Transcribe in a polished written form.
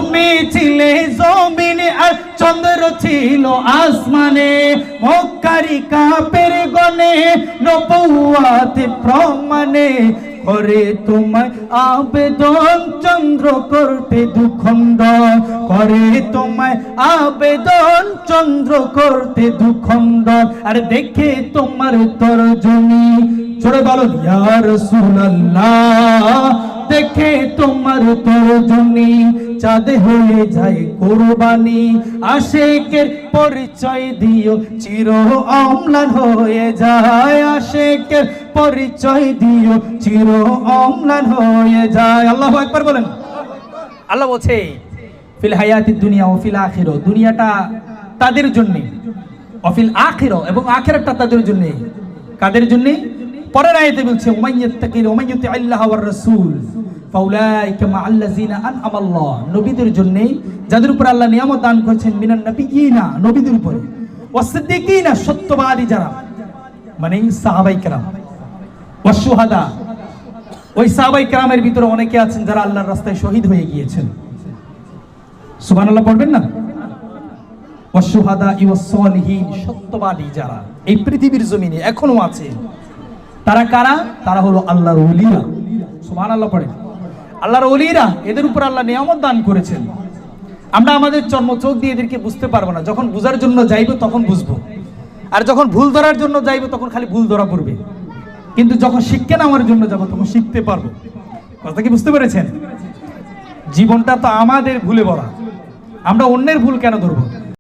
তুমি ছিলে জমিনে আর চন্দ্র ছিল আসমানে, মক্কারি কাফের গনে নবুয়াতে প্রমাণে করে তোমায় আবেদন চন্দ্র করতে দুখণ্ডন, করে তোমায় আবেদন চন্দ্র করতে দুখণ্ডন। আর দেখে তোমার তর্জনী, জোরে বলো ইয়া রাসূলুল্লাহ, দেখে তোমার তর্জনী চাঁদ হয়ে যায় কুরবানি। আশিকের পরিচয় দিও চির অম্লান হয়ে যায়, আশিকের পরিচয় দিও চির অম্লান হয়ে যায়। আল্লাহু আকবার বলেন। আল্লাহ বলছে ফিল হায়াতিদ দুনিয়া ও ফিল আখিরা, দুনিয়াটা তাদের জন্য, অফিল আখিরা এবং আখিরাতটা তাদের জন্য। কাদের জন্য? পরের আয়াতে বলছে উমাইয়াত্তাকিল উমাইয়াতি আল্লাহ ওয়ার রাসূল ফাউলাইকা মাআল্লাযিনা আনআমা আল্লাহ, নবীদের জন্য যাদের উপর আল্লাহ নিয়ামত দান করেছেন, মিনান নবিয়িনা, নবীদের উপরে, ওয়াস সিদ্দিকিনা, সত্যবাদী যারা, মানে সাহাবায়ে কেরাম, ওয়াস শুহাদা, ওই সাহাবায়ে কেরামের ভিতরে অনেকে আছেন যারা আল্লাহর রাস্তায় শহীদ হয়ে গিয়েছেন। সুবহানাল্লাহ পড়বেন না? ওয়াস শুহাদা ওয়াস সালিহিন, সত্যবাদী যারা এই পৃথিবীর জমিনে এখনো আছে, তারা কারা? তারা হলো আল্লাহর ওলিরা। সুবহানাল্লাহ পড়েন। আল্লাহর ওলিরা, এদের উপর আল্লাহ নিয়ামত দান করেছেন। আমরা আমাদের চর্ম চোখ দিয়ে এদেরকে বুঝতে পারবো না, যখন বুঝার জন্য যাইবো তখন বুঝবো, আর যখন ভুল ধরার জন্য যাইবো তখন খালি ভুল ধরা পড়বে। কিন্তু যখন শিক্ষা নেওয়ার জন্য যাবো তখন শিখতে পারবো। কথা কি বুঝতে পেরেছেন? জীবনটা তো আমাদের ভুলে ভরা, আমরা অন্যের ভুল কেন ধরবো?